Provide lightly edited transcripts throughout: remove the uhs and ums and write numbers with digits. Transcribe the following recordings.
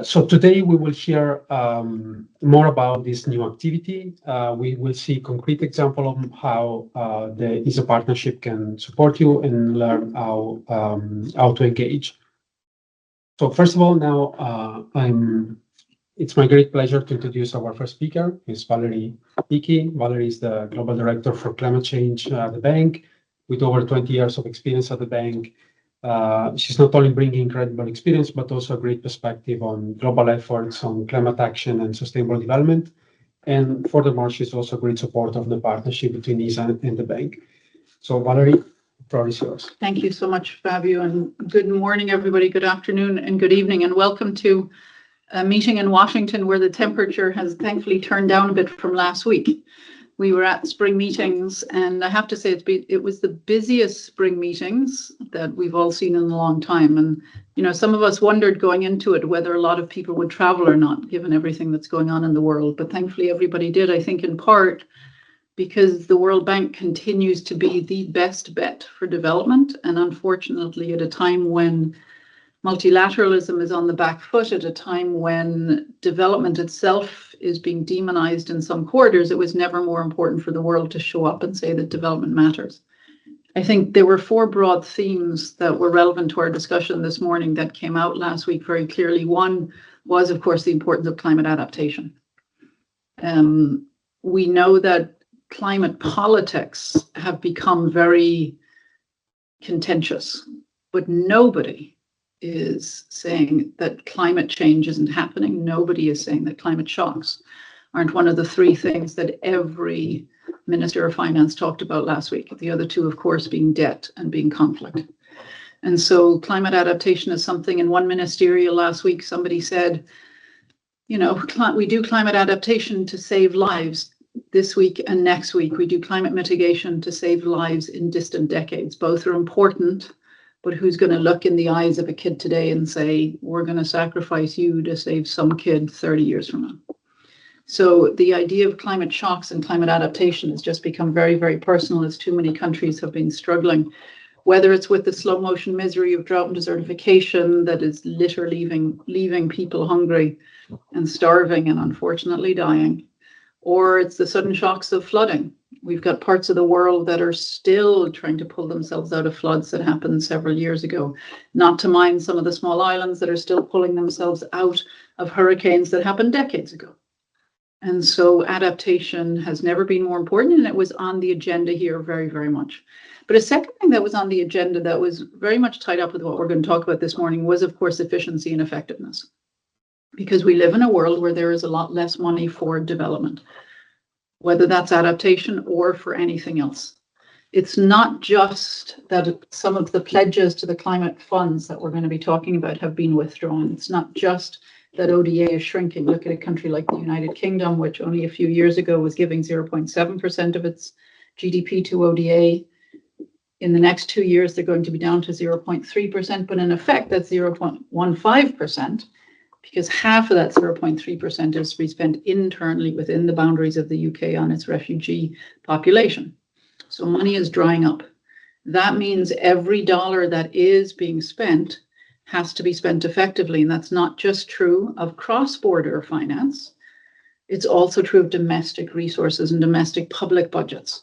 So today we will hear more about this new activity. We will see concrete example of how the ESA partnership can support you and learn how to engage. So first of all, now it's my great pleasure to introduce our first speaker, Ms. Valerie Hickey. Valerie is the Global Director for Climate Change at the bank, with over 20 years of experience at the bank. She's not only bringing incredible experience, but also a great perspective on global efforts on climate action and sustainable development. And furthermore, she's also a great supporter of the partnership between ESA and the bank. So Valerie, the floor is yours. Thank you so much, Fabio, and good morning, everybody. Good afternoon and good evening, and welcome to a meeting in Washington where the temperature has thankfully turned down a bit from last week. We were at spring meetings, and I have to say it was the busiest spring meetings that we've all seen in a long time. And, you know, some of us wondered going into it whether a lot of people would travel or not, given everything that's going on in the world. But thankfully, everybody did, I think, in part because the World Bank continues to be the best bet for development. And unfortunately, at a time when multilateralism is on the back foot, at a time when development itself is being demonized in some quarters, it was never more important for the world to show up and say that development matters. I think there were 4 broad themes that were relevant to our discussion this morning that came out last week very clearly. One was, of course, the importance of climate adaptation. We know that climate politics have become very contentious, but nobody is saying that climate change isn't happening. Nobody is saying that climate shocks aren't one of the 3 things that every Minister of Finance talked about last week. The other 2, of course, being debt and being conflict. And so climate adaptation is something. In one ministerial last week, somebody said, you know, we do climate adaptation to save lives. This week and next week, we do climate mitigation to save lives in distant decades. Both are important. But who's going to look in the eyes of a kid today and say, we're going to sacrifice you to save some kid 30 years from now? So the idea of climate shocks and climate adaptation has just become very, very personal, as too many countries have been struggling, whether it's with the slow motion misery of drought and desertification that is literally leaving people hungry and starving and unfortunately dying, or it's the sudden shocks of flooding. We've got parts of the world that are still trying to pull themselves out of floods that happened several years ago, not to mind some of the small islands that are still pulling themselves out of hurricanes that happened decades ago. And so adaptation has never been more important, and it was on the agenda here very, very much. But a second thing that was on the agenda that was very much tied up with what we're going to talk about this morning was, of course, efficiency and effectiveness. Because we live in a world where there is a lot less money for development, whether that's adaptation or for anything else. It's not just that some of the pledges to the climate funds that we're going to be talking about have been withdrawn. It's not just that ODA is shrinking. Look at a country like the United Kingdom, which only a few years ago was giving 0.7% of its GDP to ODA. In the next 2 years, they're going to be down to 0.3%, but in effect, that's 0.15%. Because half of that 0.3% is to be spent internally within the boundaries of the UK on its refugee population. So money is drying up. That means every dollar that is being spent has to be spent effectively. And that's not just true of cross-border finance. It's also true of domestic resources and domestic public budgets.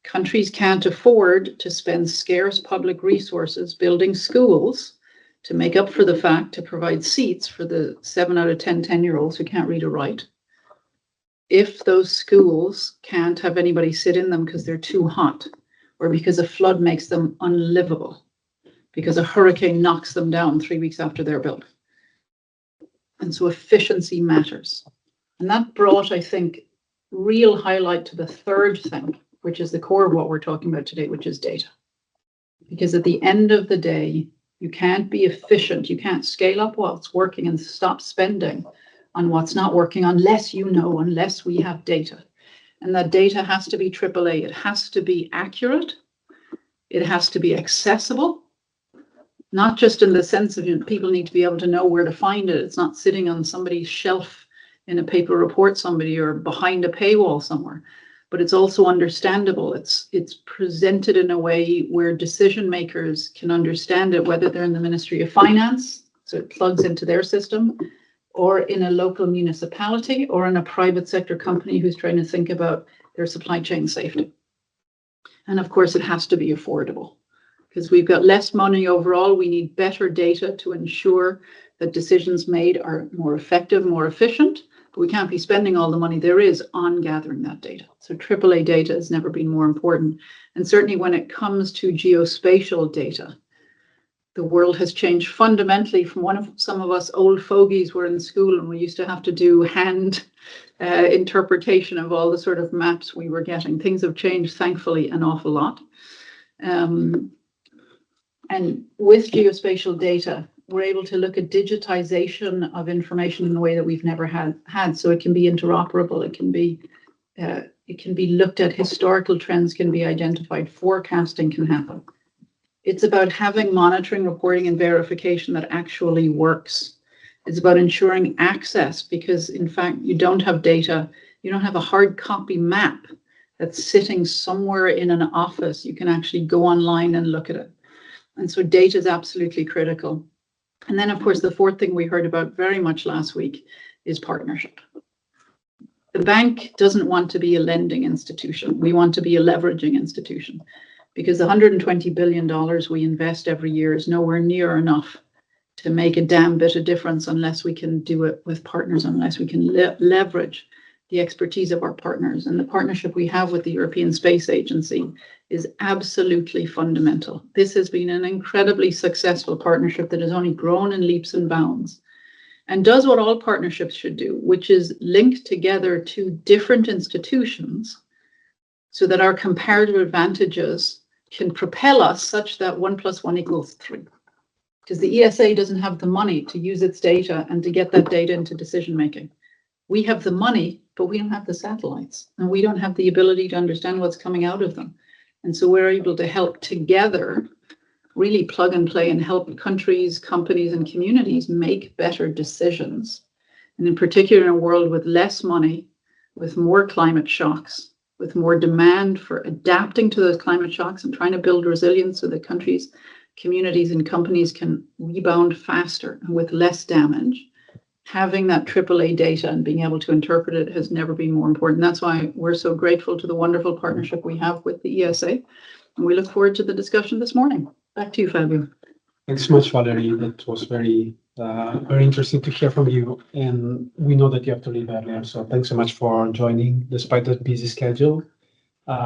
Countries can't afford to spend scarce public resources building schools to make up for the fact to provide seats for the 7 out of 10 10-year-olds who can't read or write. If those schools can't have anybody sit in them because they're too hot, or because a flood makes them unlivable, because a hurricane knocks them down 3 weeks after they're built. And so efficiency matters. And that brought, I think, real highlight to the third thing, which is the core of what we're talking about today, which is data. Because at the end of the day, you can't be efficient. You can't scale up what's working and stop spending on what's not working unless you know, unless we have data. And that data has to be AAA. It has to be accurate. It has to be accessible, not just in the sense of people need to be able to know where to find it. It's not sitting on somebody's shelf in a paper report somebody or behind a paywall somewhere. But it's also understandable. It's presented in a way where decision makers can understand it, whether they're in the Ministry of Finance, so it plugs into their system, or in a local municipality, or in a private sector company who's trying to think about their supply chain safety. And of course, it has to be affordable because we've got less money overall. We need better data to ensure that decisions made are more effective, more efficient. But we can't be spending all the money there is on gathering that data. So AAA data has never been more important. And certainly when it comes to geospatial data, the world has changed fundamentally from some of us old fogies were in school and we used to have to do hand interpretation of all the sort of maps we were getting. Things have changed, thankfully, an awful lot. And with geospatial data, we're able to look at digitization of information in a way that we've never had. So it can be interoperable. It can be looked at. Historical trends can be identified. Forecasting can happen. It's about having monitoring, reporting, and verification that actually works. It's about ensuring access because, in fact, you don't have data. You don't have a hard copy map that's sitting somewhere in an office. You can actually go online and look at it. And so data is absolutely critical. And then, of course, the fourth thing we heard about very much last week is partnership. The bank doesn't want to be a lending institution. We want to be a leveraging institution because the $120 billion we invest every year is nowhere near enough to make a damn bit of difference unless we can do it with partners, unless we can leverage the expertise of our partners. And the partnership we have with the European Space Agency is absolutely fundamental. This has been an incredibly successful partnership that has only grown in leaps and bounds and does what all partnerships should do, which is link together two different institutions so that our comparative advantages can propel us such that 1 + 1 = 3. Because the ESA doesn't have the money to use its data and to get that data into decision making. We have the money, but we don't have the satellites, and we don't have the ability to understand what's coming out of them. And so we're able to help together really plug and play and help countries, companies, and communities make better decisions. And in particular, in a world with less money, with more climate shocks, with more demand for adapting to those climate shocks and trying to build resilience so that countries, communities, and companies can rebound faster and with less damage. Having that AAA data and being able to interpret it has never been more important. That's why we're so grateful to the wonderful partnership we have with the ESA. And we look forward to the discussion this morning. Back to you, Fabio. Thanks so much, Valerie. That was very interesting to hear from you. And we know that you have to leave earlier. So thanks so much for joining despite that busy schedule.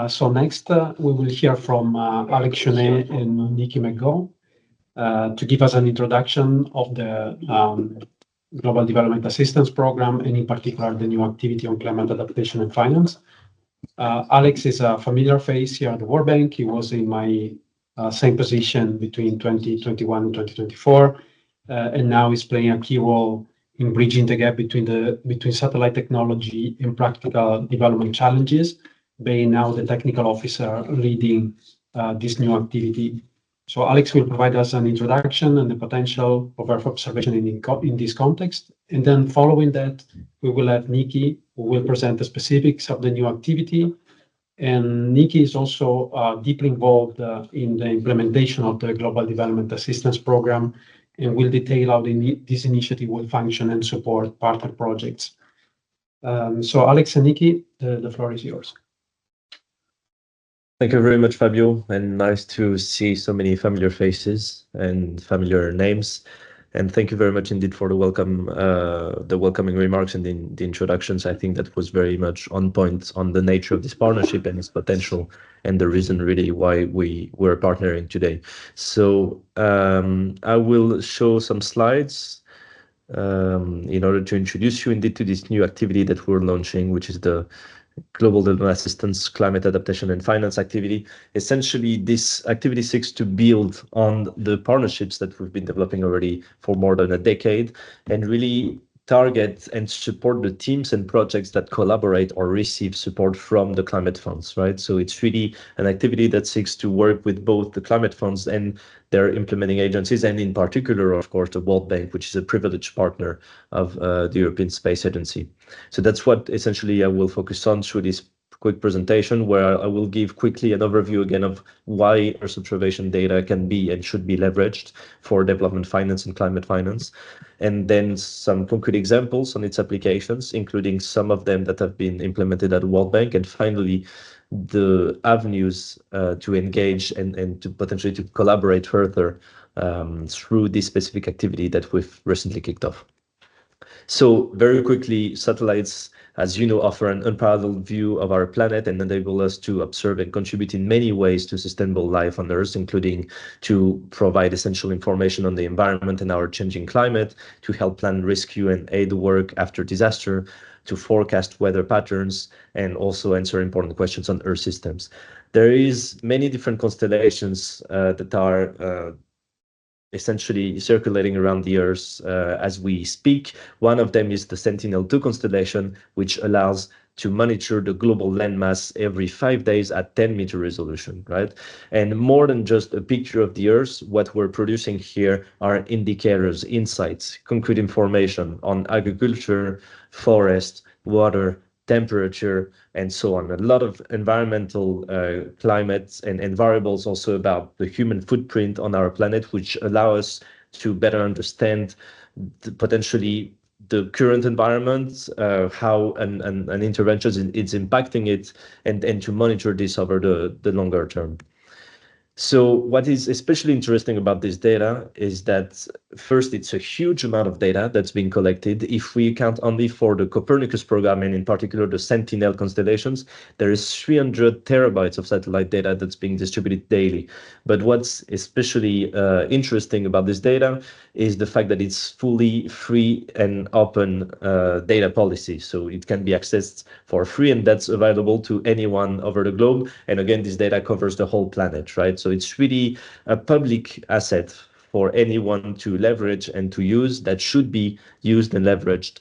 So next, we will hear from Alex Chonet and Nikki McGaugh to give us an introduction of the Global Development Assistance Program, and in particular, the new activity on Climate Adaptation and Finance. Alex is a familiar face here at the World Bank. He was in my same position between 2021 and 2024, and now is playing a key role in bridging the gap between satellite technology and practical development challenges, being now the technical officer leading this new activity. So Alex will provide us an introduction and the potential of Earth observation in this context. And then following that, we will have Nikki, who will present the specifics of the new activity. And Nikki is also deeply involved in the implementation of the Global Development Assistance Program and will detail how this initiative will function and support partner projects. So Alex and Nikki, the floor is yours. Thank you very much, Fabio, and nice to see so many familiar faces and familiar names. And thank you very much indeed for the welcoming remarks and the introductions. I think that was very much on point on the nature of this partnership and its potential and the reason really why we were partnering today. So I will show some slides in order to introduce you indeed to this new activity that we're launching, which is the Global Development Assistance, Climate Adaptation and Finance activity. Essentially, this activity seeks to build on the partnerships that we've been developing already for more than a decade and really target and support the teams and projects that collaborate or receive support from the climate funds, right? So it's really an activity that seeks to work with both the climate funds and their implementing agencies, and in particular, of course, the World Bank, which is a privileged partner of the European Space Agency. So that's what essentially I will focus on through this quick presentation where I will give quickly an overview again of why Earth observation data can be and should be leveraged for development finance and climate finance, and then some concrete examples on its applications, including some of them that have been implemented at World Bank, and finally the avenues to engage and to potentially to collaborate further through this specific activity that we've recently kicked off. So very quickly, satellites, as you know, offer an unparalleled view of our planet and enable us to observe and contribute in many ways to sustainable life on Earth, including to provide essential information on the environment and our changing climate, to help plan rescue and aid work after disaster, to forecast weather patterns, and also answer important questions on Earth systems. There is many different constellations that are essentially circulating around the Earth as we speak. One of them is the Sentinel-2 constellation, which allows to monitor the global landmass every 5 days at 10-meter resolution, right? And more than just a picture of the Earth, what we're producing here are indicators, insights, concrete information on agriculture, forest, water, temperature, and so on. A lot of environmental climates and variables also about the human footprint on our planet, which allow us to better understand potentially the current environment, how an intervention is impacting it, and to monitor this over the longer term. So what is especially interesting about this data is that first, it's a huge amount of data that's being collected. If we account only for the Copernicus program and in particular the Sentinel constellations, there is 300 terabytes of satellite data that's being distributed daily. But what's especially interesting about this data is the fact that it's fully free and open data policy. So it can be accessed for free, and that's available to anyone over the globe. And again, this data covers the whole planet, right? So it's really a public asset for anyone to leverage and to use, that should be used and leveraged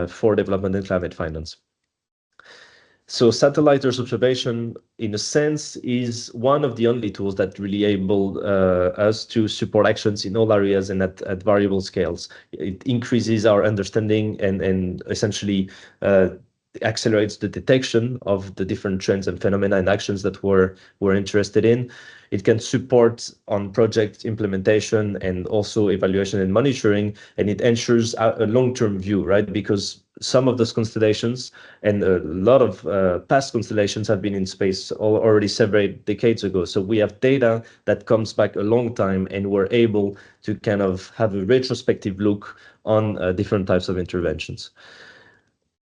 for development and climate finance. So satellite Earth observation, in a sense, is one of the only tools that really enable us to support actions in all areas and at variable scales. It increases our understanding and essentially accelerates the detection of the different trends and phenomena and actions that we're interested in. It can support on project implementation and also evaluation and monitoring, and it ensures a long-term view, right? Because some of those constellations and a lot of past constellations have been in space already several decades ago. So we have data that comes back a long time, and we're able to kind of have a retrospective look on different types of interventions.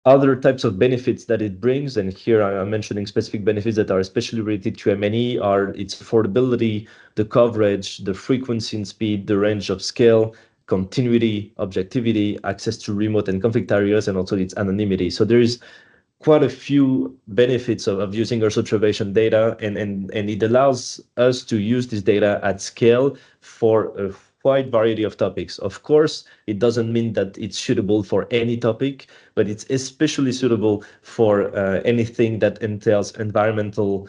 Other types of benefits that it brings, and here I'm mentioning specific benefits that are especially related to M&E, are its affordability, the coverage, the frequency and speed, the range of scale, continuity, objectivity, access to remote and conflict areas, and also its anonymity. So there is quite a few benefits of using Earth observation data, and it allows us to use this data at scale for a wide variety of topics. Of course, it doesn't mean that it's suitable for any topic, but it's especially suitable for anything that entails environmental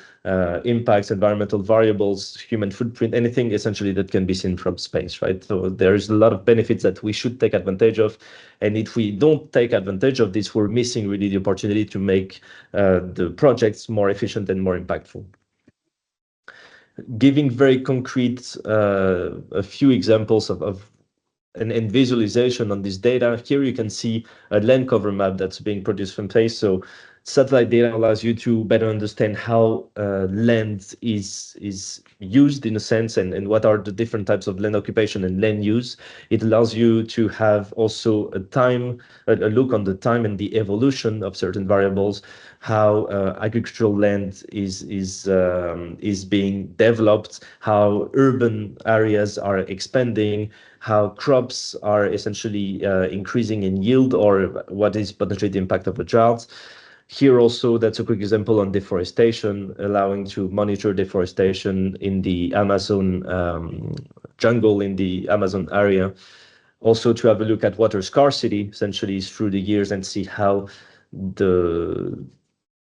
impacts, environmental variables, human footprint, anything essentially that can be seen from space, right? So there's a lot of benefits that we should take advantage of. And if we don't take advantage of this, we're missing really the opportunity to make the projects more efficient and more impactful. Giving very concrete, a few examples of and visualization on this data. Here you can see a land cover map that's being produced from space. So satellite data allows you to better understand how land is used in a sense, and what are the different types of land occupation and land use. It allows you to have also a look on the time and the evolution of certain variables, how agricultural land is being developed, how urban areas are expanding, how crops are essentially increasing in yield, or what is potentially the impact of a drought. Here also, that's a quick example on deforestation, allowing to monitor deforestation in the Amazon jungle, in the Amazon area. Also to have a look at water scarcity, essentially through the years, and see how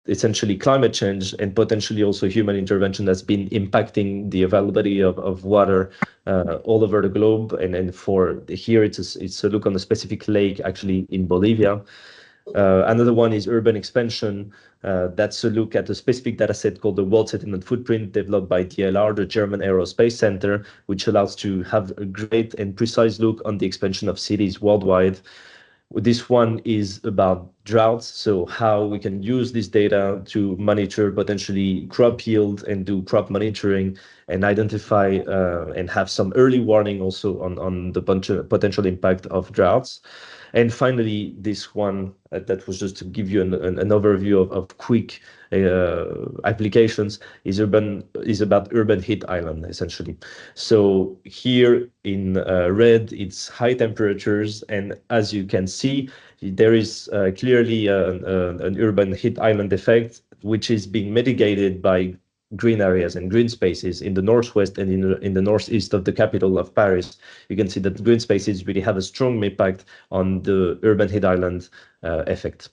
essentially climate change and potentially also human intervention has been impacting the availability of water all over the globe. And for here, it's a look on a specific lake, actually in Bolivia. Another one is urban expansion. That's a look at a specific data set called the World Settlement Footprint, developed by DLR, the German Aerospace Center, which allows to have a great and precise look on the expansion of cities worldwide. This one is about droughts, so how we can use this data to monitor potentially crop yield and do crop monitoring and identify and have some early warning also on the potential impact of droughts. And finally, this one that was just to give you an overview of quick applications is about urban heat island, essentially. So here in red, it's high temperatures, and as you can see, there is clearly an urban heat island effect, which is being mitigated by green areas and green spaces in the northwest and in the northeast of the capital of Paris. You can see that green spaces really have a strong impact on the urban heat island effect.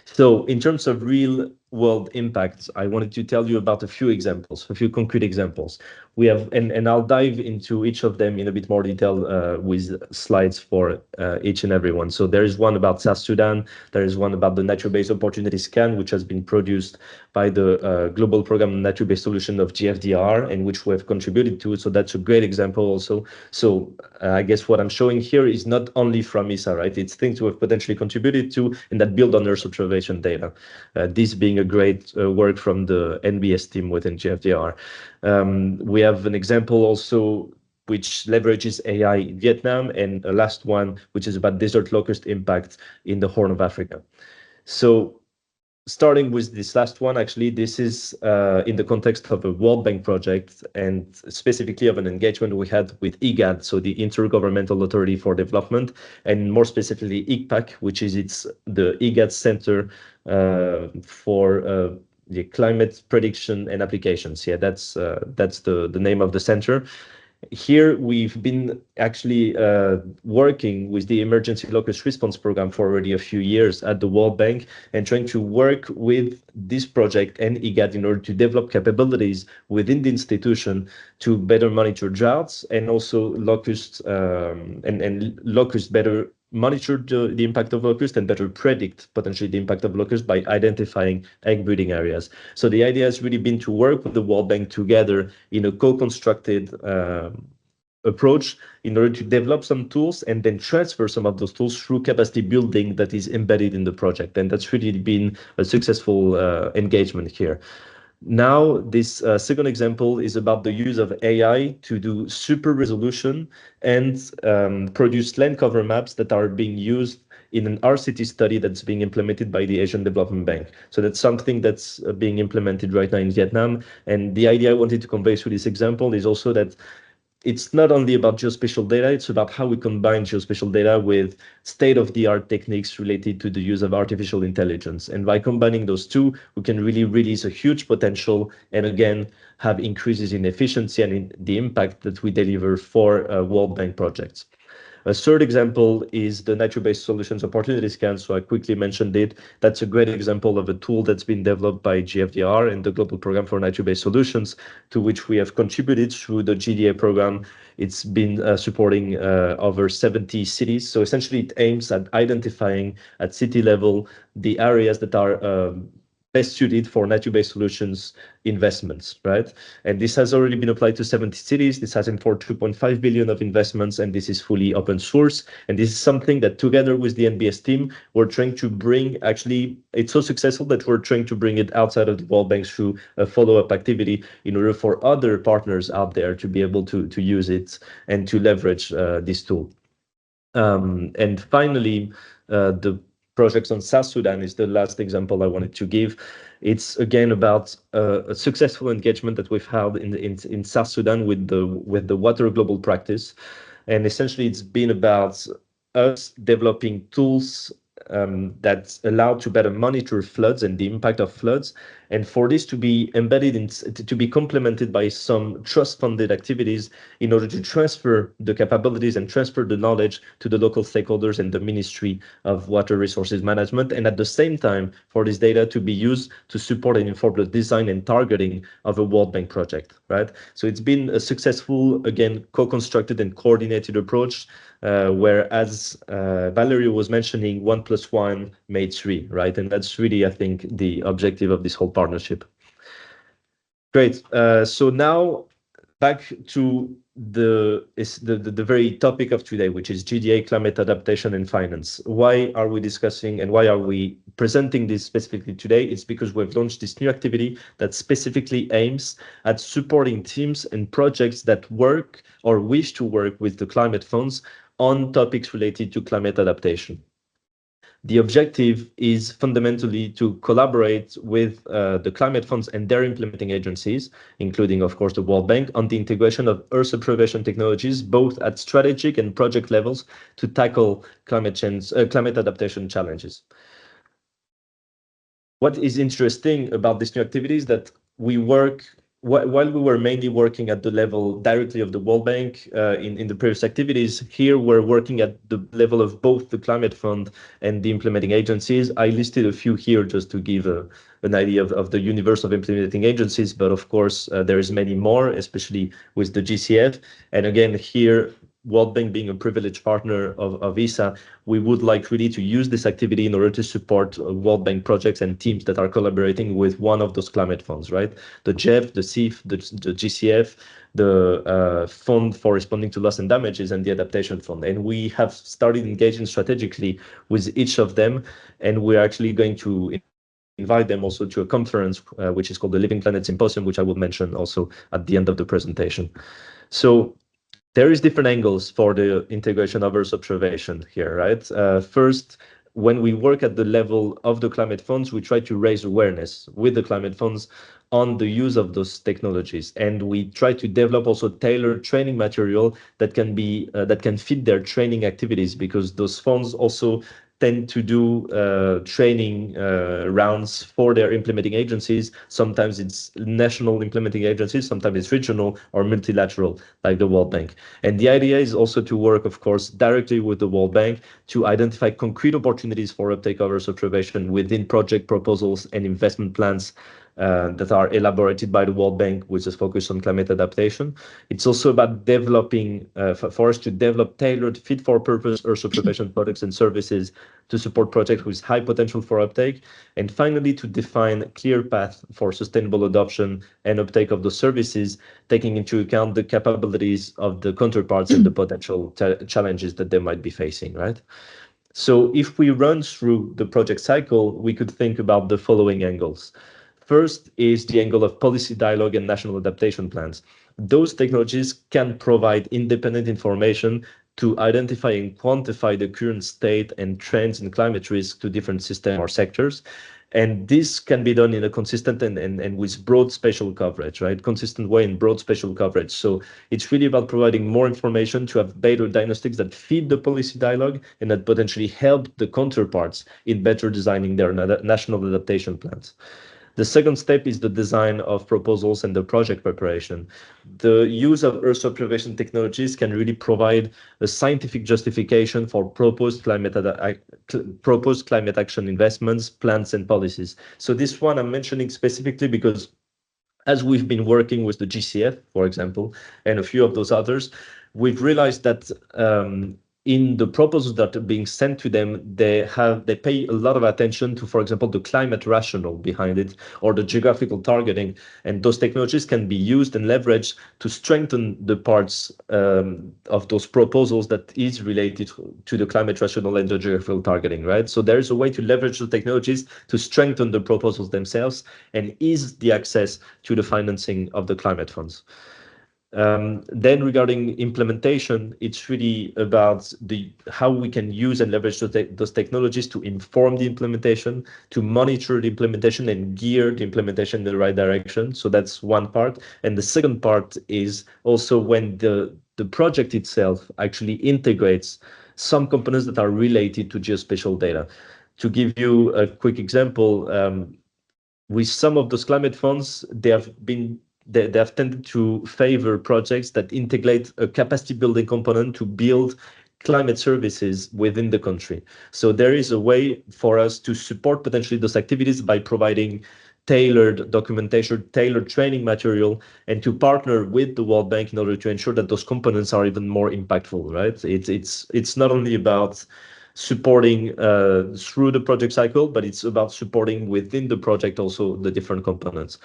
So in terms of real world impacts, I wanted to tell you about a few examples, a few concrete examples. We have, and I'll dive into each of them in a bit more detail with slides for each and every one. So there is one about South Sudan. There is one about the nature-based opportunity scan, which has been produced by the Global Program Nature-Based Solution of GFDRR, and which we have contributed to. So that's a great example also. So I guess what I'm showing here is not only from ESA, right? It's things we have potentially contributed to and that build on Earth observation data. This being a great work from the NBS team within GFDR. We have an example also which leverages AI in Vietnam, and a last one which is about desert locust impact in the Horn of Africa. So starting with this last one, actually, this is in the context of a World Bank project and specifically of an engagement we had with IGAD, so the Intergovernmental Authority for Development, and more specifically ICPAC, which is the IGAD Center for the Climate Prediction and Applications. Yeah, that's the name of the center. Here, we've been actually working with the Emergency Locust Response Program for already a few years at the World Bank and trying to work with this project and IGAD in order to develop capabilities within the institution to better monitor droughts and also locusts and locusts better monitor the impact of locust and better predict potentially the impact of locust by identifying egg breeding areas. So the idea has really been to work with the World Bank together in a co-constructed approach in order to develop some tools and then transfer some of those tools through capacity building that is embedded in the project. And that's really been a successful engagement here. Now, this second example is about the use of AI to do super resolution and produce land cover maps that are being used in an RCT study that's being implemented by the Asian Development Bank. So that's something that's being implemented right now in Vietnam. And the idea I wanted to convey through this example is also that it's not only about geospatial data, it's about how we combine geospatial data with state-of-the-art techniques related to the use of artificial intelligence. And by combining those two, we can really release a huge potential and again, have increases in efficiency and in the impact that we deliver for World Bank projects. A third example is the nature-based solutions opportunity scan. So I quickly mentioned it. That's a great example of a tool that's been developed by GFDR and the Global Program for Nature-Based Solutions, to which we have contributed through the GDA program. It's been supporting over 70 cities. So essentially, it aims at identifying at city level the areas that are best suited for nature-based solutions investments, right? And this has already been applied to 70 cities. This has informed 2.5 billion of investments, and this is fully open source. And this is something that together with the NBS team, we're trying to bring, actually, it's so successful that we're trying to bring it outside of the World Bank through a follow-up activity in order for other partners out there to be able to use it and to leverage this tool. And finally, the projects on South Sudan is the last example I wanted to give. It's again about a successful engagement that we've had in South Sudan with the Water Global Practice, and essentially it's been about us developing tools that allow to better monitor floods and the impact of floods, and for this to be embedded in, to be complemented by some trust-funded activities in order to transfer the capabilities and transfer the knowledge to the local stakeholders and the Ministry of Water Resources Management, and at the same time for this data to be used to support and inform the design and targeting of a World Bank project, right? So it's been a successful, again, co-constructed and coordinated approach, where, as Valerie was mentioning, 1 + 1 made 3, right? And that's really, I think, the objective of this whole partnership. Great. So now back to the very topic of today, which is GDA, Climate Adaptation and Finance. Why are we discussing and why are we presenting this specifically today? It's because we've launched this new activity that specifically aims at supporting teams and projects that work or wish to work with the climate funds on topics related to climate adaptation. The objective is fundamentally to collaborate with the climate funds and their implementing agencies, including, of course, the World Bank, on the integration of Earth observation technologies, both at strategic and project levels, to tackle climate change, climate adaptation challenges. What is interesting about this new activity is that we work, while we were mainly working at the level directly of the World Bank in the previous activities, here we're working at the level of both the Climate Fund and the implementing agencies. I listed a few here just to give an idea of the universe of implementing agencies, but of course there is many more, especially with the GCF. And again, here, World Bank being a privileged partner of ESA, we would like really to use this activity in order to support World Bank projects and teams that are collaborating with one of those climate funds, right? The GEF, the CIF, the GCF, the Fund for Responding to Loss and Damages, and the Adaptation Fund. And we have started engaging strategically with each of them, and we're actually going to invite them also to a conference, which is called the Living Planet Symposium, which I will mention also at the end of the presentation. So there is different angles for the integration of Earth observation here, right? First, when we work at the level of the climate funds, we try to raise awareness with the climate funds on the use of those technologies, and we try to develop also tailored training material that can be that can fit their training activities, because those funds also tend to do training rounds for their implementing agencies. Sometimes it's national implementing agencies, sometimes it's regional or multilateral, like the World Bank. And the idea is also to work, of course, directly with the World Bank to identify concrete opportunities for uptake of Earth observation within project proposals and investment plans that are elaborated by the World Bank, which is focused on climate adaptation. It's also about developing, for us to develop tailored fit-for-purpose Earth observation products and services to support projects with high potential for uptake. And finally, to define a clear path for sustainable adoption and uptake of the services, taking into account the capabilities of the counterparts and the potential challenges that they might be facing, right? So if we run through the project cycle, we could think about the following angles. First is the angle of policy dialogue and national adaptation plans. Those technologies can provide independent information to identify and quantify the current state and trends in climate risk to different systems or sectors. And this can be done in a consistent and with broad spatial coverage, right? Consistent way and broad spatial coverage. So it's really about providing more information to have better diagnostics that feed the policy dialogue and that potentially help the counterparts in better designing their national adaptation plans. The second step is the design of proposals and the project preparation. The use of Earth observation technologies can really provide a scientific justification for proposed climate action investments, plans, and policies. So this one I'm mentioning specifically because as we've been working with the GCF, for example, and a few of those others, we've realized that in the proposals that are being sent to them, they pay a lot of attention to, for example, the climate rationale behind it or the geographical targeting. And those technologies can be used and leveraged to strengthen the parts of those proposals that is related to the climate rationale and the geographical targeting, right? So there is a way to leverage the technologies to strengthen the proposals themselves and ease the access to the financing of the climate funds. Then regarding implementation, it's really about how we can use and leverage those technologies to inform the implementation, to monitor the implementation and gear the implementation in the right direction. So that's one part. And the second part is also when the project itself actually integrates some components that are related to geospatial data. To give you a quick example, with some of those climate funds, they have tended to favor projects that integrate a capacity building component to build climate services within the country. So there is a way for us to support potentially those activities by providing tailored documentation, tailored training material, and to partner with the World Bank in order to ensure that those components are even more impactful, right? It's not only about supporting through the project cycle, but it's about supporting within the project also the different components.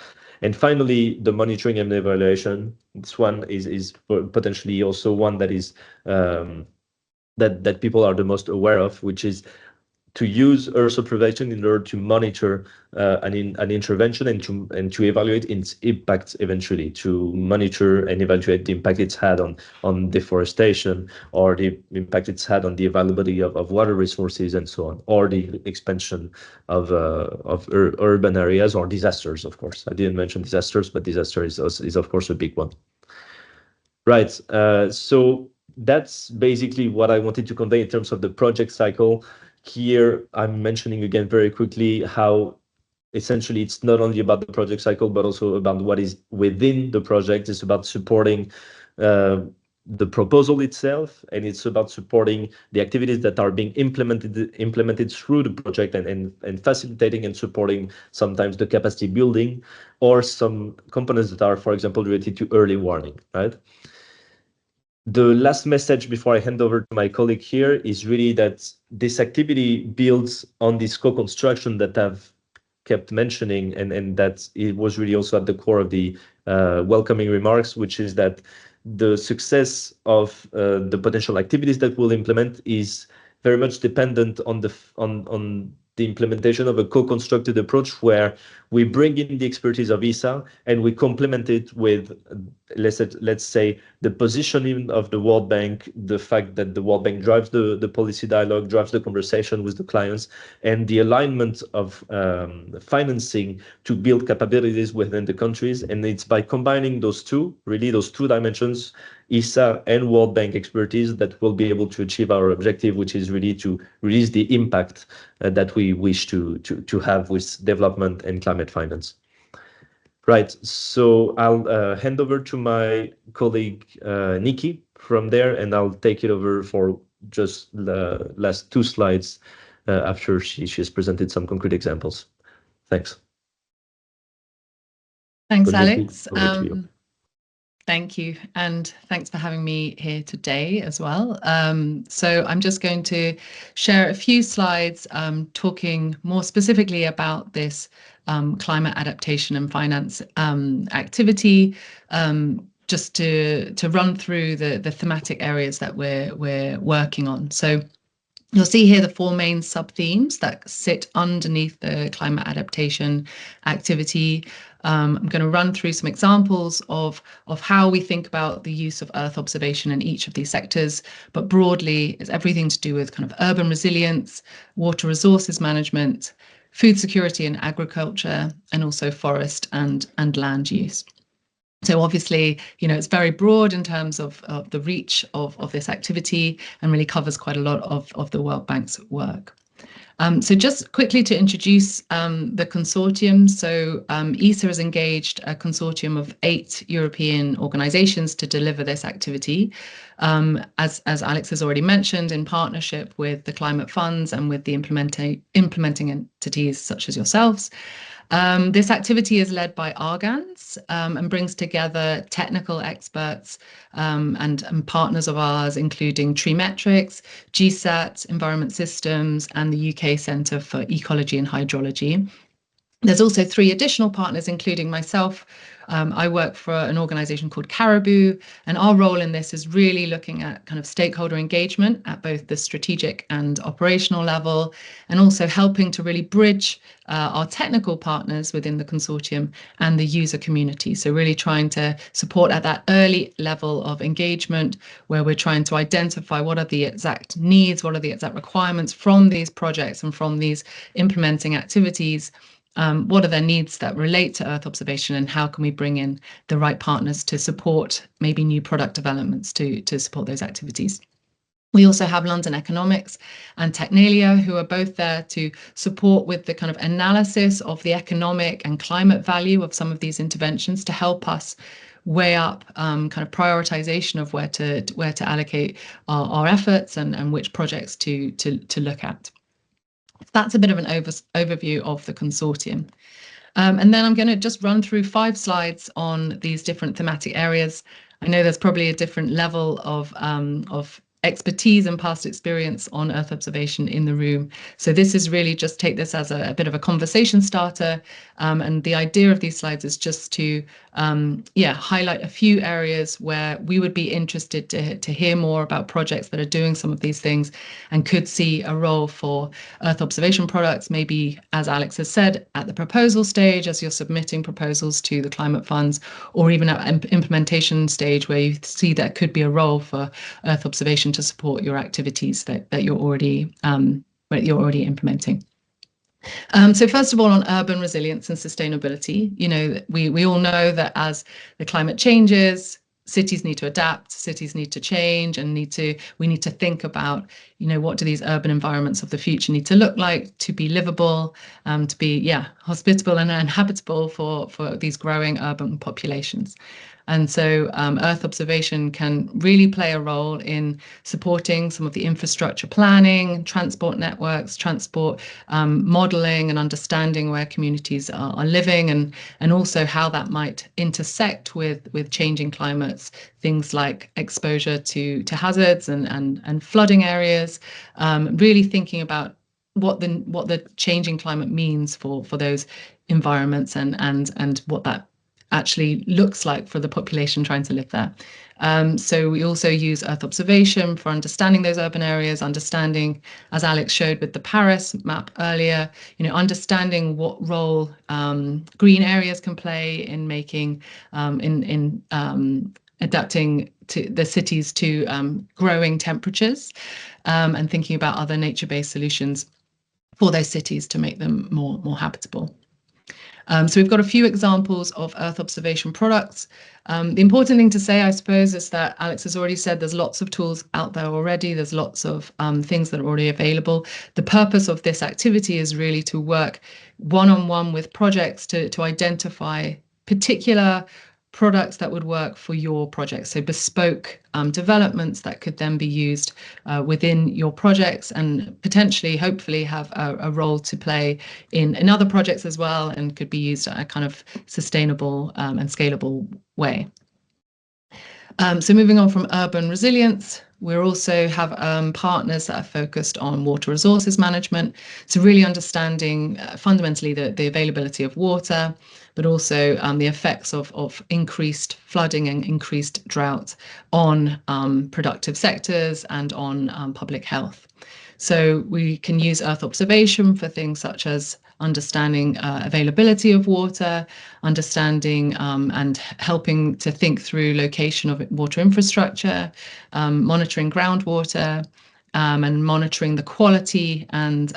And finally, the monitoring and evaluation. This one is potentially also one that is that people are the most aware of, which is to use Earth observation in order to monitor an intervention and to evaluate its impact eventually, to monitor and evaluate the impact it's had on deforestation, or the impact it's had on the availability of water resources and so on, or the expansion of urban areas, or disasters, of course. I didn't mention disasters, but disaster is of course a big one. Right. So that's basically what I wanted to convey in terms of the project cycle. Here, I'm mentioning again very quickly how essentially it's not only about the project cycle, but also about what is within the project. It's about supporting the proposal itself, and it's about supporting the activities that are being implemented through the project, and facilitating and supporting sometimes the capacity building, or some components that are, for example, related to early warning, right? The last message before I hand over to my colleague here is really that this activity builds on this co-construction that I've kept mentioning, and that it was really also at the core of the welcoming remarks, which is that the success of the potential activities that we'll implement is very much dependent on the implementation of a co-constructed approach, where we bring in the expertise of ESA and we complement it with, let's say, the positioning of the World Bank, the fact that the World Bank drives the policy dialogue, drives the conversation with the clients, and the alignment of financing to build capabilities within the countries. And it's by combining those two dimensions, ESA and World Bank expertise, that we'll be able to achieve our objective, which is really to release the impact that we wish to have with development and climate finance. Right, so I'll hand over to my colleague Nikki from there, and I'll take it over for just the last 2 slides after she's presented some concrete examples. Thanks. Thanks, Good, Alex. over to you. Thank you, and thanks for having me here today as well. So I'm just going to share a few slides talking more specifically about this climate adaptation and finance activity, just to run through the thematic areas that we're working on. So you'll see here the 4 main sub-themes that sit underneath the climate adaptation activity. I'm going to run through some examples of how we think about the use of Earth observation in each of these sectors, but broadly it's everything to do with kind of urban resilience, water resources management, food security and agriculture, and also forest and land use. So obviously, it's very broad in terms of the reach of this activity, and really covers quite a lot of the World Bank's work. So just quickly to introduce the consortium. So ESA has engaged a consortium of 8 European organizations to deliver this activity, as Alex has already mentioned, in partnership with the climate funds and with the implementing entities such as yourselves. This activity is led by Argans and brings together technical experts and partners of ours, including Treemetrics, GSAT, Environment Systems, and the UK Centre for Ecology and Hydrology. There's also 3 additional partners, including myself. I work for an organisation called Caribou, and our role in this is really looking at kind of stakeholder engagement at both the strategic and operational level, and also helping to really bridge our technical partners within the consortium and the user community. So really trying to support at that early level of engagement, where we're trying to identify what are the exact needs, what are the exact requirements from these projects and from these implementing activities. What are their needs that relate to Earth observation, and how can we bring in the right partners to support maybe new product developments to support those activities? We also have London Economics and Technalia, who are both there to support with the kind of analysis of the economic and climate value of some of these interventions to help us weigh up kind of prioritization of where to allocate our efforts and which projects to look at. That's a bit of an overview of the consortium. And then I'm going to just run through 5 slides on these different thematic areas. I know there's probably a different level of expertise and past experience on Earth observation in the room. So this is really just take this as a bit of a conversation starter. And the idea of these slides is just to highlight a few areas where we would be interested to hear more about projects that are doing some of these things and could see a role for Earth observation products, maybe, as Alex has said, at the proposal stage as you're submitting proposals to the climate funds, or even at implementation stage where you see there could be a role for Earth observation to support your activities that you're already implementing. So first of all, on urban resilience and sustainability, we all know that as the climate changes, cities need to adapt, cities need to change, and we need to think about, what do these urban environments of the future need to look like to be livable, to be hospitable and habitable for these growing urban populations. And so Earth observation can really play a role in supporting some of the infrastructure planning, transport networks, transport modeling and understanding where communities are living, and also how that might intersect with changing climates, things like exposure to hazards and flooding areas, really thinking about what the changing climate means for those environments and what that actually looks like for the population trying to live there. So we also use Earth observation for understanding those urban areas, understanding, as Alex showed with the Paris map earlier, understanding what role green areas can play in making, adapting to the cities to growing temperatures, and thinking about other nature-based solutions for those cities to make them more habitable. So we've got a few examples of Earth observation products. The important thing to say, I suppose, is that Alex has already said there's lots of tools out there already. There's lots of things that are already available. The purpose of this activity is really to work one-on-one with projects to identify particular products that would work for your project. So bespoke developments that could then be used within your projects and potentially, hopefully, have a role to play in other projects as well, and could be used in a kind of sustainable and scalable way. So moving on from urban resilience, we also have partners that are focused on water resources management. So really understanding fundamentally the availability of water, but also the effects of increased flooding and increased drought on productive sectors and on public health. So we can use Earth observation for things such as understanding availability of water, understanding and helping to think through location of water infrastructure, monitoring groundwater, and monitoring the quality and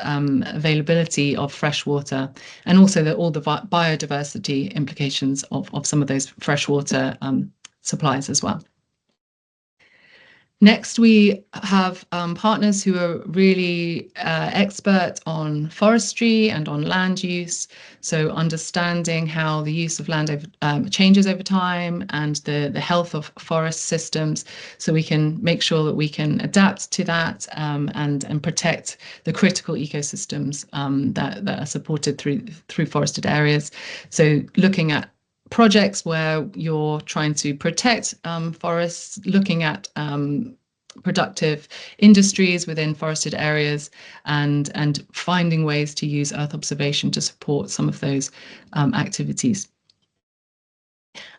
availability of fresh water, and also all the biodiversity implications of some of those freshwater supplies as well. Next, we have partners who are really expert on forestry and on land use, so understanding how the use of land changes over time and the health of forest systems, so we can make sure that we can adapt to that and protect the critical ecosystems that are supported through forested areas. So looking at projects where you're trying to protect forests, looking at productive industries within forested areas, and finding ways to use Earth observation to support some of those activities.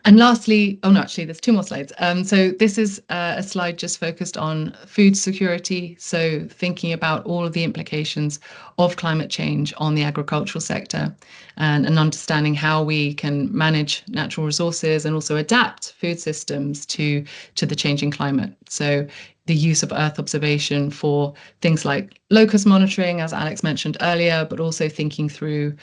And lastly, actually, there's 2 more slides. So this is a slide just focused on food security. So thinking about all of the implications of climate change on the agricultural sector and understanding how we can manage natural resources and also adapt food systems to the changing climate. So the use of Earth observation for things like locust monitoring, as Alex mentioned earlier, but also thinking through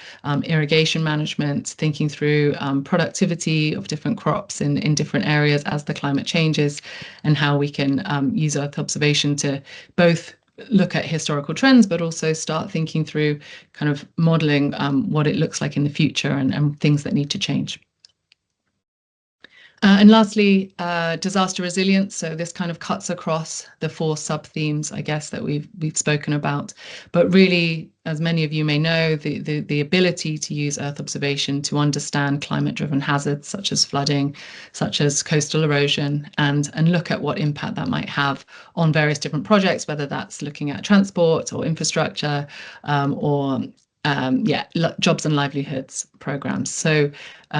irrigation management, thinking through productivity of different crops in different areas as the climate changes, and how we can use Earth observation to both look at historical trends, but also start thinking through kind of modeling what it looks like in the future and things that need to change. And lastly, disaster resilience. So this kind of cuts across the 4 sub-themes, I guess, that we've spoken about. But really, as many of you may know, the ability to use Earth observation to understand climate-driven hazards such as flooding, such as coastal erosion, and look at what impact that might have on various different projects, whether that's looking at transport or infrastructure or jobs and livelihoods programs. So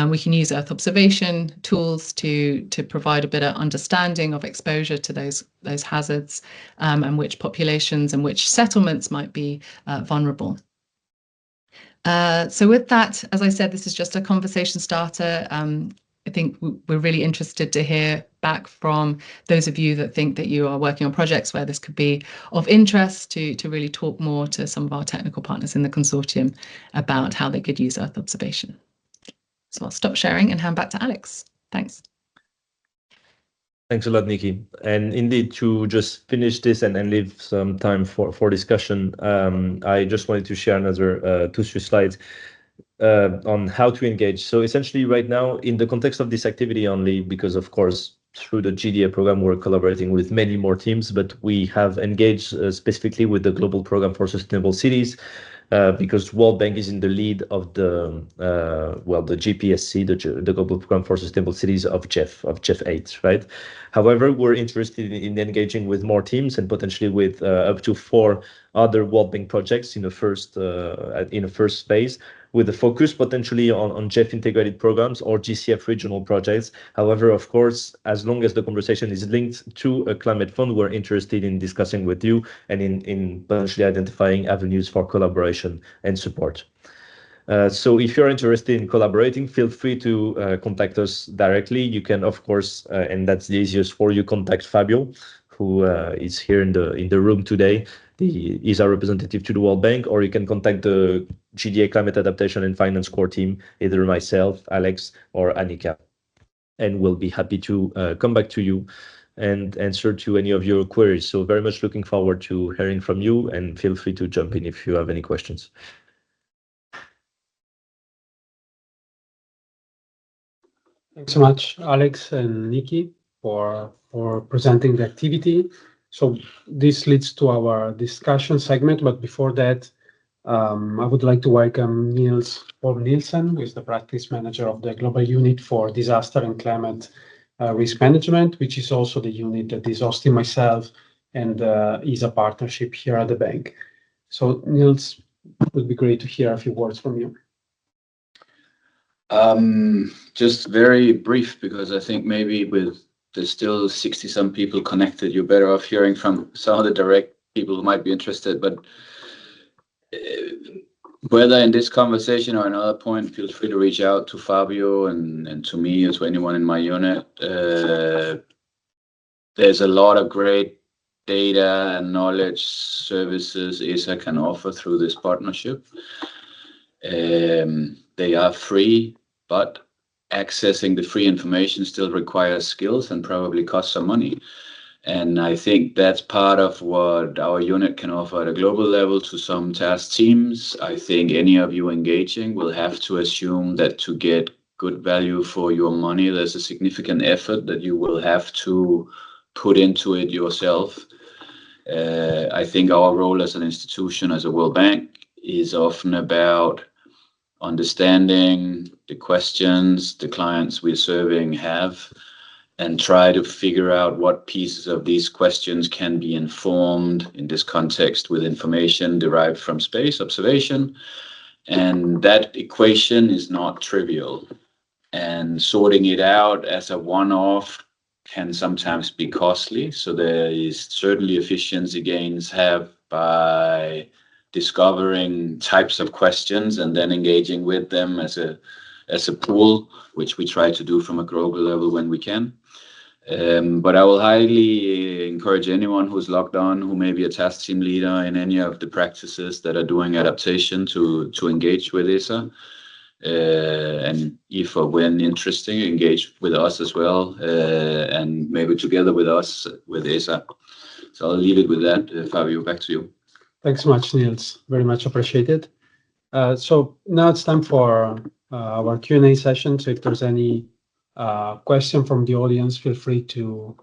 we can use Earth observation tools to provide a better understanding of exposure to those hazards and which populations and which settlements might be vulnerable. So with that, as I said, this is just a conversation starter. I think we're really interested to hear back from those of you that think that you are working on projects where this could be of interest to really talk more to some of our technical partners in the consortium about how they could use Earth observation. So I'll stop sharing and hand back to Alex. Thanks. Thanks a lot, Nikki. And indeed, to just finish this and leave some time for discussion, I just wanted to share another 2-3 slides on how to engage. So essentially right now, in the context of this activity only, because of course, through the GDA program, we're collaborating with many more teams, but we have engaged specifically with the Global Program for Sustainable Cities, because World Bank is in the lead of the GPSC, the Global Program for Sustainable Cities of GEF 8, right? However, we're interested in engaging with more teams and potentially with up to 4 other World Bank projects in the first phase, with a focus potentially on GEF integrated programs or GCF regional projects. However, of course, as long as the conversation is linked to a climate fund, we're interested in discussing with you and in potentially identifying avenues for collaboration and support. So if you're interested in collaborating, feel free to contact us directly. You can, of course, and that's the easiest for you, contact Fabio, who is here in the room today. He is our representative to the World Bank, or you can contact the GDA Climate Adaptation and Finance core team, either myself, Alex, or Annika, and we'll be happy to come back to you and answer to any of your queries. So very much looking forward to hearing from you, and feel free to jump in if you have any questions. Thanks so much, Alex and Nikki, for presenting the activity. So this leads to our discussion segment, but before that, I would like to welcome Niels Nielsen, who is the practice manager of the Global Unit for Disaster and Climate Risk Management, which is also the unit that is hosting myself and is a partnership here at the bank. So Niels, it would be great to hear a few words from you. Just very brief, because I think maybe there's still 60-some people connected. You're better off hearing from some of the direct people who might be interested. But whether in this conversation or another point, feel free to reach out to Fabio and to me, or to anyone in my unit. There's a lot of great data and knowledge services ESA can offer through this partnership. They are free, but accessing the free information still requires skills and probably costs some money. And I think that's part of what our unit can offer at a global level to some task teams. I think any of you engaging will have to assume that to get good value for your money, there's a significant effort that you will have to put into it yourself. I think our role as an institution, as a World Bank, is often about understanding the questions the clients we're serving have, and try to figure out what pieces of these questions can be informed in this context with information derived from space observation. And that equation is not trivial. And sorting it out as a one-off can sometimes be costly. So there is certainly efficiency gains have by discovering types of questions and then engaging with them as a pool, which we try to do from a global level when we can. But I will highly encourage anyone who's logged on, who may be a task team leader in any of the practices that are doing adaptation, to engage with ESA. And if or when interesting, engage with us as well, and maybe together with us, with ESA. So I'll leave it with that. Fabio, back to you. Thanks so much, Niels. Very much appreciated. So now it's time for our Q&A session. So if there's any question from the audience, feel free to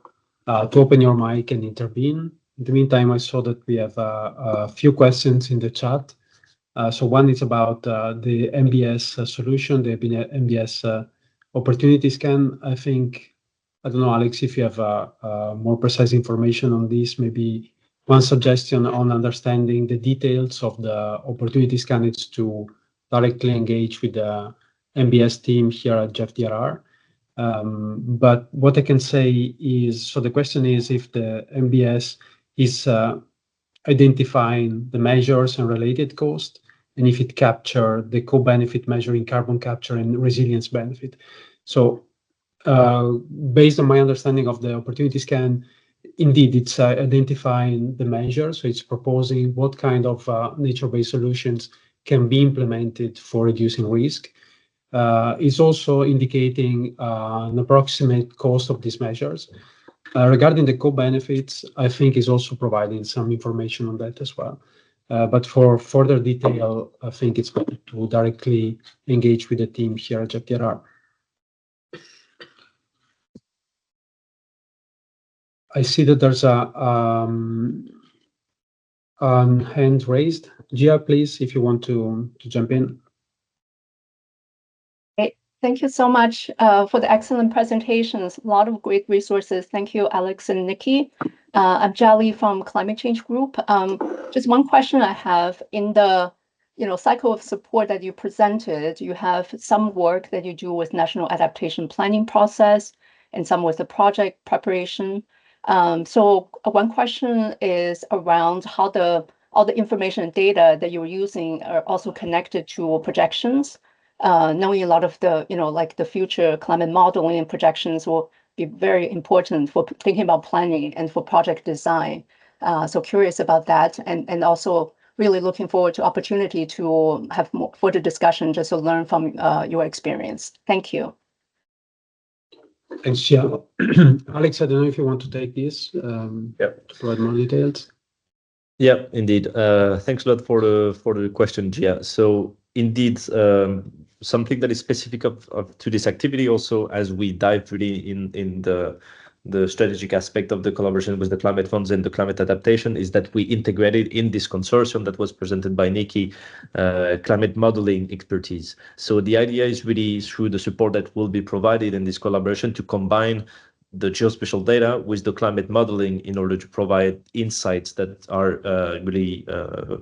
open your mic and intervene. In the meantime, I saw that we have a few questions in the chat. So one is about the MBS solution, the MBS opportunity scan. I don't know, Alex, if you have more precise information on this, maybe one suggestion on understanding the details of the opportunity scan is to directly engage with the MBS team here at GFDRR. But what I can say is, so the question is if the MBS is identifying the measures and related cost, and if it capture the co-benefit measuring carbon capture and resilience benefit. So based on my understanding of the opportunity scan, indeed, it's identifying the measures. So it's proposing what kind of nature-based solutions can be implemented for reducing risk. It's also indicating an approximate cost of these measures. Regarding the co-benefits, I think is also providing some information on that as well. But for further detail, I think it's better to directly engage with the team here at GFDRR. I see that there's a hand raised. Gia, please, if you want to jump in. Thank you so much for the excellent presentations. A lot of great resources. Thank you, Alex and Nikki. I'm Jali from Climate Change Group. Just one question I have. In the cycle of support that you presented, you have some work that you do with national adaptation planning process and some with the project preparation. So one question is around how all the information and data that you're using are also connected to projections. Knowing a lot of the, like the future climate modeling and projections will be very important for thinking about planning and for project design. So curious about that, and also really looking forward to opportunity to have more further discussion just to learn from your experience. Thank you. Thanks, Gia. Alex, I don't know if you want to take this to provide more details. Yeah, indeed. Thanks a lot for the question, Gia. So indeed, something that is specific to this activity also, as we dive really in the strategic aspect of the collaboration with the climate funds and the climate adaptation, is that we integrated in this consortium that was presented by Nikki, climate modeling expertise. So the idea is really through the support that will be provided in this collaboration to combine the geospatial data with the climate modeling in order to provide insights that are really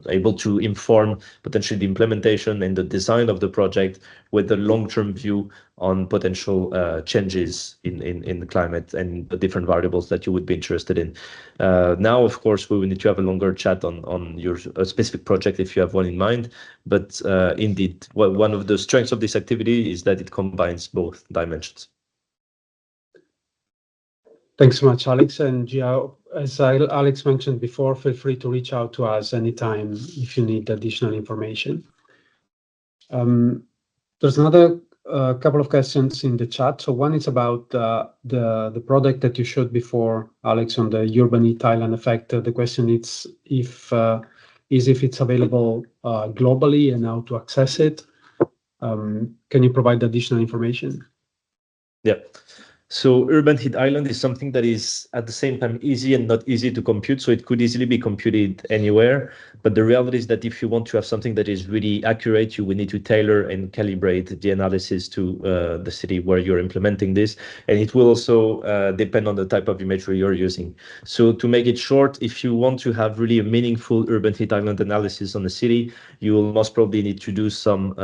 able to inform potentially the implementation and the design of the project with a long-term view on potential changes in the climate and the different variables that you would be interested in. Now, of course, we will need to have a longer chat on your specific project if you have one in mind. But indeed, one of the strengths of this activity is that it combines both dimensions. Thanks so much, Alex. And Gia, as Alex mentioned before, feel free to reach out to us anytime if you need additional information. There's another couple of questions in the chat. So one is about the product that you showed before, Alex, on the urban heat island effect. The question is if it's available globally and how to access it. Can you provide additional information? Yeah. So urban heat island is something that is at the same time easy and not easy to compute. So it could easily be computed anywhere. But the reality is that if you want to have something that is really accurate, you will need to tailor and calibrate the analysis to the city where you're implementing this. And it will also depend on the type of imagery you're using. So to make it short, if you want to have really a meaningful urban heat island analysis on the city, you will most probably need to do some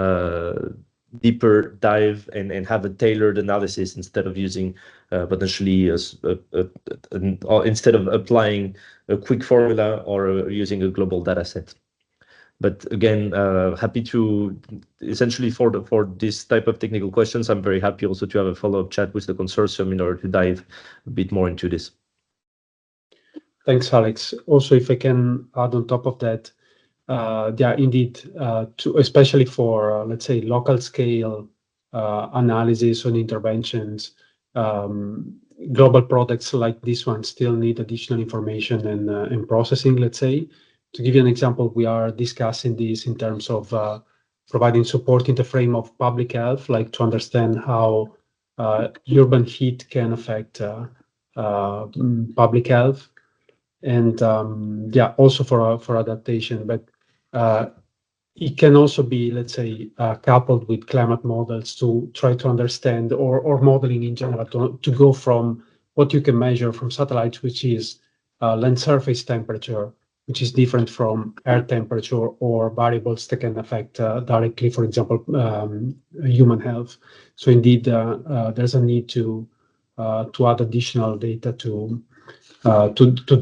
deeper dive and have a tailored analysis instead of using potentially instead of applying a quick formula or using a global data set. But again, happy to essentially for this type of technical questions, I'm very happy also to have a follow-up chat with the consortium in order to dive a bit more into this. Thanks, Alex. Also, if I can add on top of that, yeah, indeed, especially for, let's say, local scale analysis on interventions, global products like this one still need additional information and processing, let's say. To give you an example, we are discussing this in terms of providing support in the frame of public health, like to understand how urban heat can affect public health. And yeah, also for adaptation, but it can also be, let's say, coupled with climate models to try to understand or modeling in general to go from what you can measure from satellites, which is land surface temperature, which is different from air temperature or variables that can affect directly, for example, human health. So indeed, there's a need to add additional data to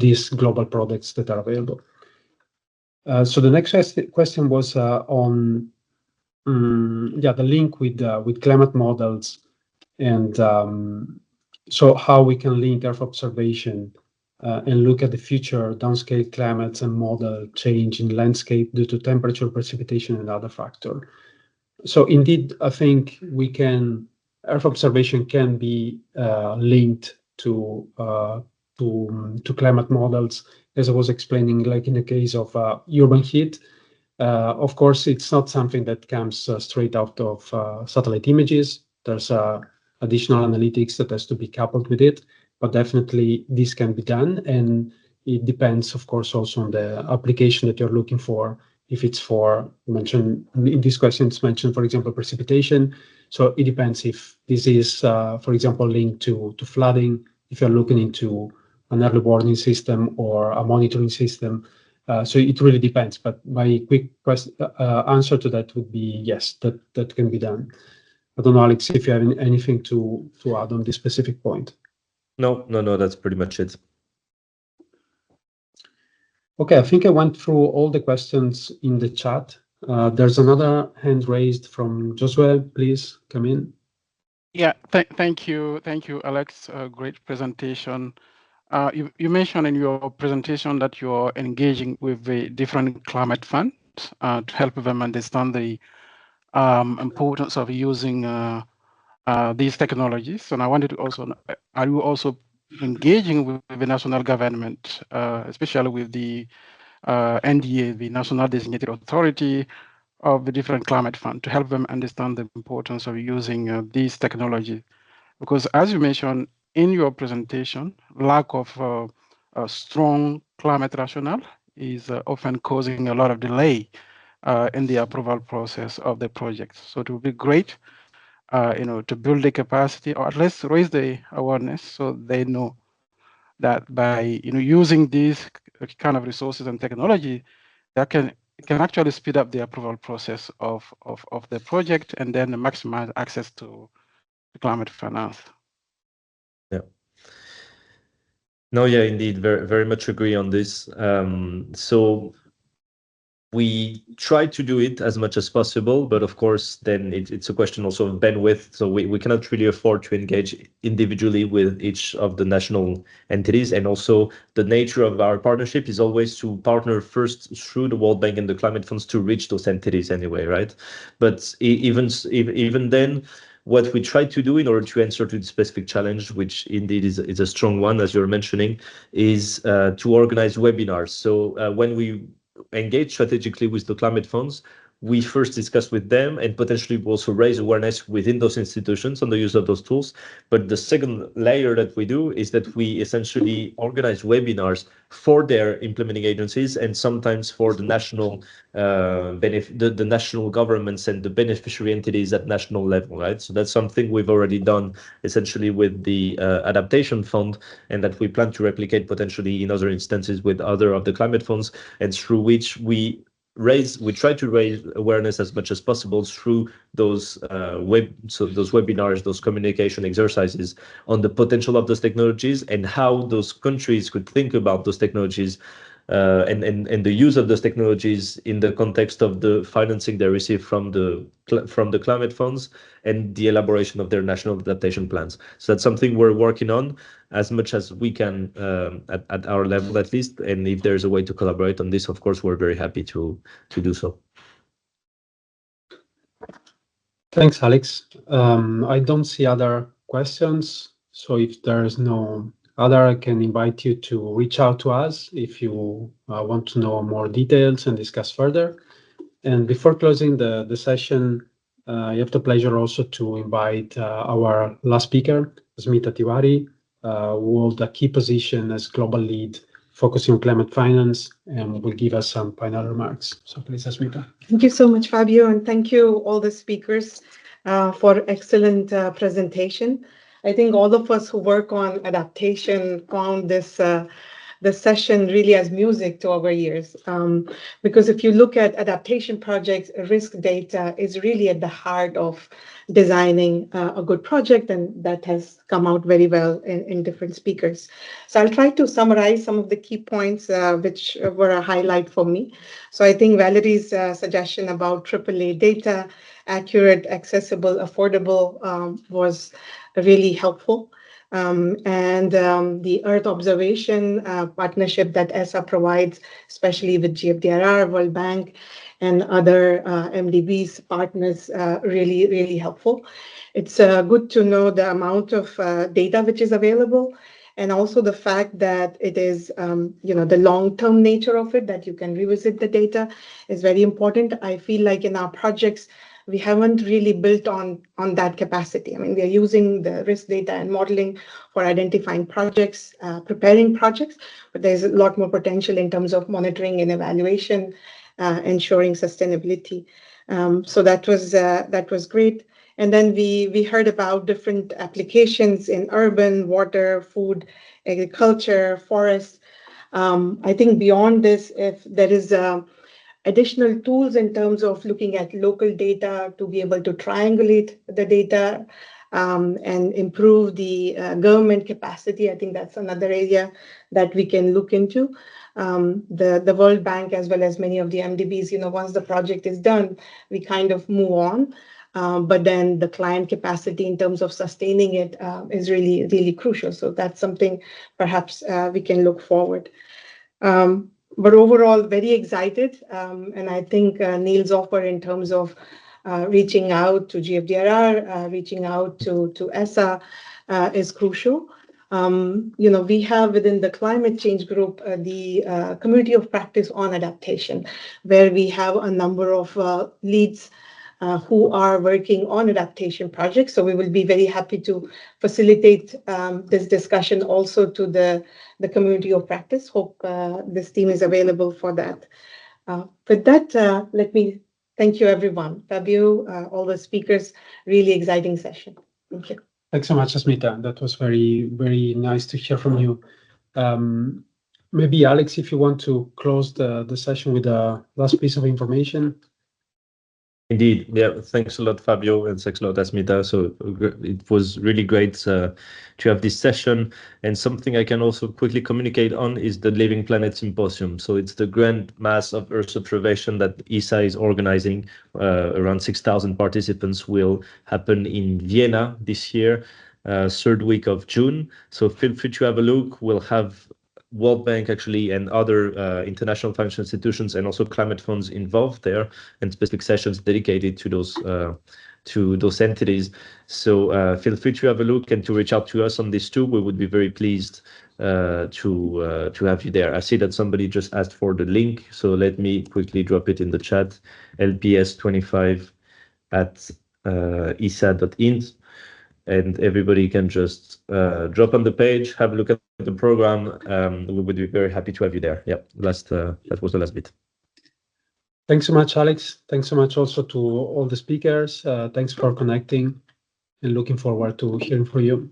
these global products that are available. So the next question was on yeah, the link with climate models and so how we can link Earth observation and look at the future downscale climates and model change in landscape due to temperature, precipitation, and other factors. So indeed, I think Earth observation can be linked to climate models, as I was explaining, like in the case of urban heat. Of course, it's not something that comes straight out of satellite images. There's additional analytics that has to be coupled with it, but definitely this can be done. And it depends, of course, also on the application that you're looking for. If it's for, mentioned in this question, it's mentioned, for example, precipitation. So it depends if this is, for example, linked to flooding, if you're looking into an early warning system or a monitoring system. So it really depends. But my quick answer to that would be yes, that can be done. I don't know, Alex, if you have anything to add on this specific point. No, that's pretty much it. Okay, I think I went through all the questions in the chat. There's another hand raised from Josué. Please come in. Yeah, thank you, Alex. Great presentation. You mentioned in your presentation that you're engaging with the different climate funds to help them understand the importance of using these technologies. And I wanted to also know, are you also engaging with the national government, especially with the NDA, the National Designated Authority of the different climate funds, to help them understand the importance of using these technologies? Because as you mentioned in your presentation, lack of a strong climate rationale is often causing a lot of delay in the approval process of the project. So it would be great, to build the capacity or at least raise the awareness so they know that by using these kind of resources and technology, that can actually speed up the approval process of the project and then maximize access to climate finance. Yeah. No, yeah, indeed, very much agree on this. So we try to do it as much as possible, but of course, then it's a question also of bandwidth. So we cannot really afford to engage individually with each of the national entities. And also the nature of our partnership is always to partner first through the World Bank and the climate funds to reach those entities anyway, right? But even then, what we try to do in order to answer to the specific challenge, which indeed is a strong one, as you're mentioning, is to organize webinars. So when we engage strategically with the climate funds, we first discuss with them and potentially also raise awareness within those institutions on the use of those tools. But the second layer that we do is that we essentially organize webinars for their implementing agencies and sometimes for the national the national governments and the beneficiary entities at national level, right? So that's something we've already done essentially with the Adaptation Fund, and that we plan to replicate potentially in other instances with other of the climate funds, and through which we try to raise awareness as much as possible through those those webinars, those communication exercises on the potential of those technologies and how those countries could think about those technologies and the use of those technologies in the context of the financing they receive from the climate funds and the elaboration of their national adaptation plans. So that's something we're working on as much as we can at our level, at least. And if there's a way to collaborate on this, of course, we're very happy to do so. Thanks, Alex. I don't see other questions. So if there's no other, I can invite you to reach out to us if you want to know more details and discuss further. And before closing the session, I have the pleasure also to invite our last speaker, Smita Tiwari, who holds a key position as global lead focusing on climate finance, and will give us some final remarks. So please, Smita. Thank you so much, Fabio, and thank you all the speakers for excellent presentation. I think all of us who work on adaptation found this session really as music to our ears. Because if you look at adaptation projects, risk data is really at the heart of designing a good project, and that has come out very well in different speakers. So I'll try to summarize some of the key points which were a highlight for me. So I think Valerie's suggestion about AAA data, accurate, accessible, affordable, was really helpful. The Earth observation partnership that ESA provides, especially with GFDRR, World Bank, and other MDBs partners, really, really helpful. It's good to know the amount of data which is available, and also the fact that it is, the long-term nature of it, that you can revisit the data is very important. I feel like in our projects, we haven't really built on that capacity. I mean, we are using the risk data and modeling for identifying projects, preparing projects, but there's a lot more potential in terms of monitoring and evaluation, ensuring sustainability. So that was great. And then we heard about different applications in urban, water, food, agriculture, forest. I think beyond this, if there is additional tools in terms of looking at local data to be able to triangulate the data and improve the government capacity, I think that's another area that we can look into. The World Bank, as well as many of the MDBs, once the project is done, we kind of move on. But then the client capacity in terms of sustaining it is really, really crucial. So that's something perhaps we can look forward. But overall, very excited. And I think Neil's offer in terms of reaching out to GFDRR, reaching out to ESA is crucial. We have within the climate change group, the community of practice on adaptation, where we have a number of leads who are working on adaptation projects. So we will be very happy to facilitate this discussion also to the community of practice. Hope this team is available for that. With that, let me thank you, everyone. Fabio, all the speakers, really exciting session. Thank you. Thanks so much, Smita. That was very, very nice to hear from you. Maybe Alex, if you want to close the session with a last piece of information. Indeed, yeah. Thanks a lot, Fabio, and thanks a lot, Smita. So it was really great to have this session. And something I can also quickly communicate on is the Living Planet Symposium. So it's the grand mass of Earth observation that ESA is organizing. Around 6,000 participants will happen in Vienna this year, third week of June. So feel free to have a look. We'll have World Bank actually and other international financial institutions and also climate funds involved there, and specific sessions dedicated to those entities. So feel free to have a look and to reach out to us on this too. We would be very pleased to have you there. I see that somebody just asked for the link, so let me quickly drop it in the chat. lps25@esa.int. And everybody can just drop on the page, have a look at the program. We would be very happy to have you there. Yeah, that was the last bit. Thanks so much, Alex. Thanks so much also to all the speakers. Thanks for connecting, and looking forward to hearing from you.